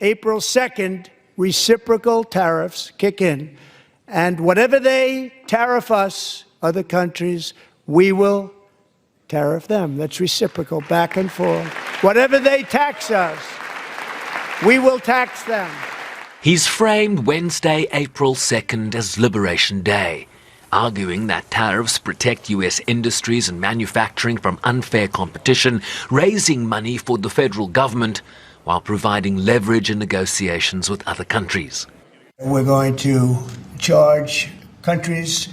April 2nd, reciprocal tariffs kick in, and whatever they tariff us, other countries, we will tariff them. That's reciprocal, back and forth. Whatever they tax us, we will tax them. He's framed Wednesday, April 2nd as Liberation Day, arguing that tariffs protect U.S. industries and manufacturing from unfair competition, raising money for the federal government while providing leverage in negotiations with other countries. We're going to charge countries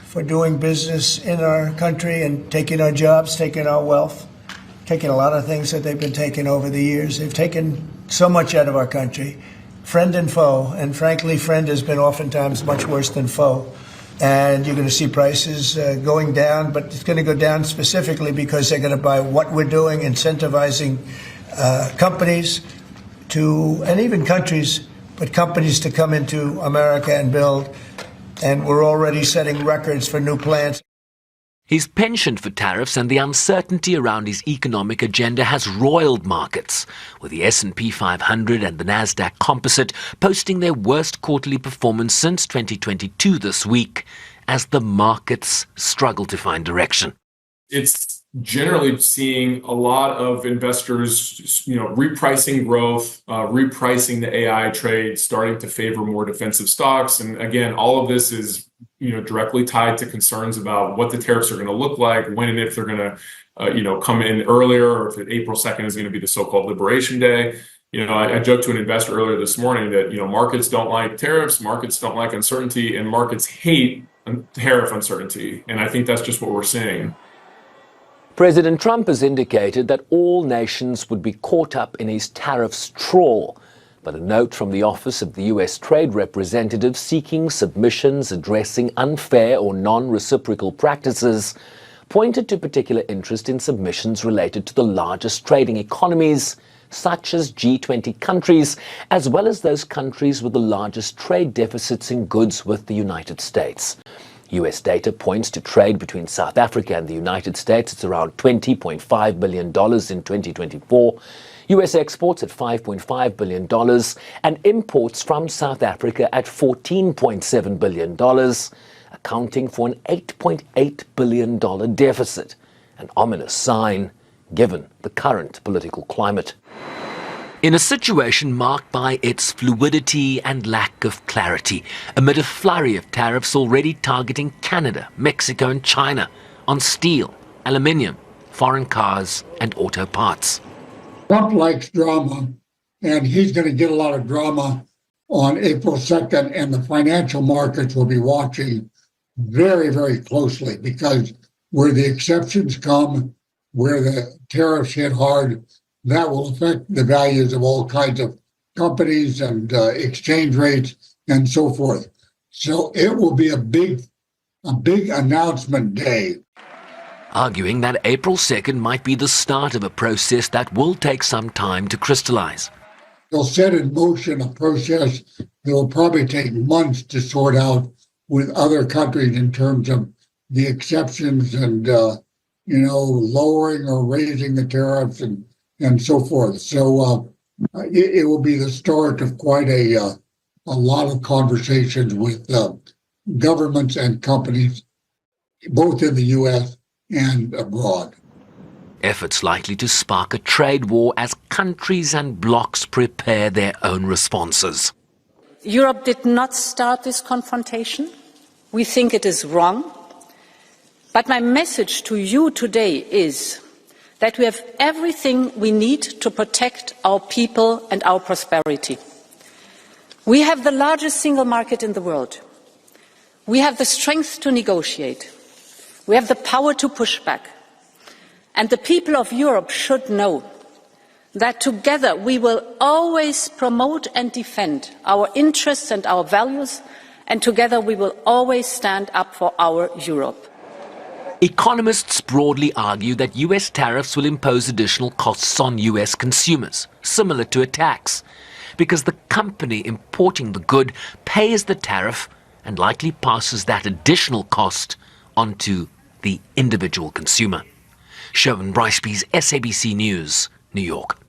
for doing business in our country and taking our jobs, taking our wealth, taking a lot of things that they've been taking over the years. They've taken so much out of our country, friend and foe, and frankly, friend has been oftentimes much worse than foe. And you're going to see prices going down, but it's going to go down specifically because they're going to buy what we're doing, incentivizing companies to, and even countries, but companies to come into America and build. And we're already setting records for new plants. His penchant for tariffs and the uncertainty around his economic agenda has roiled markets, with the S&P 500 and the Nasdaq Composite posting their worst quarterly performance since 2022 this week, as the markets struggle to find direction. It's generally seeing a lot of investors, repricing growth, repricing the AI trade, starting to favor more defensive stocks. And again, all of this is, directly tied to concerns about what the tariffs are going to look like, when and if they're going to, come in earlier, or if April 2nd is going to be the so-called Liberation Day. I joked to an investor earlier this morning that, markets don't like tariffs, markets don't like uncertainty, and markets hate tariff uncertainty. And I think that's just what we're seeing. President Trump has indicated that all nations would be caught up in his tariffs trawl, but a note from the Office of the U.S. Trade Representative seeking submissions addressing unfair or non-reciprocal practices pointed to particular interest in submissions related to the largest trading economies, such as G20 countries, as well as those countries with the largest trade deficits in goods with the United States. U.S. data points to trade between South Africa and the United States. It's around $20.5 billion in 2024. U.S. exports at $5.5 billion and imports from South Africa at $14.7 billion, accounting for an $8.8 billion deficit, an ominous sign given the current political climate. In a situation marked by its fluidity and lack of clarity, amid a flurry of tariffs already targeting Canada, Mexico and China on steel, aluminium, foreign cars and auto parts. Trump likes drama, and he's going to get a lot of drama on April 2nd, and the financial markets will be watching very, very closely, because where the exceptions come, where the tariffs hit hard, that will affect the values of all kinds of companies and exchange rates and so forth. So it will be a big announcement day. Arguing that April 2nd might be the start of a process that will take some time to crystallize. They'll set in motion a process that will probably take months to sort out with other countries in terms of the exceptions and, lowering or raising the tariffs and so forth. So it will be the start of quite a lot of conversations with governments and companies, both in the U.S. and abroad. Efforts likely to spark a trade war as countries and blocs prepare their own responses. Europe did not start this confrontation. We think it is wrong. But my message to you today is that we have everything we need to protect our people and our prosperity. We have the largest single market in the world. We have the strength to negotiate. We have the power to push back. And the people of Europe should know that together we will always promote and defend our interests and our values, and together we will always stand up for our Europe. Economists broadly argue that U.S. tariffs will impose additional costs on U.S. consumers, similar to a tax, because the company importing the good pays the tariff and likely passes that additional cost onto the individual consumer. Sherwin Bryceby's SABC News, New York.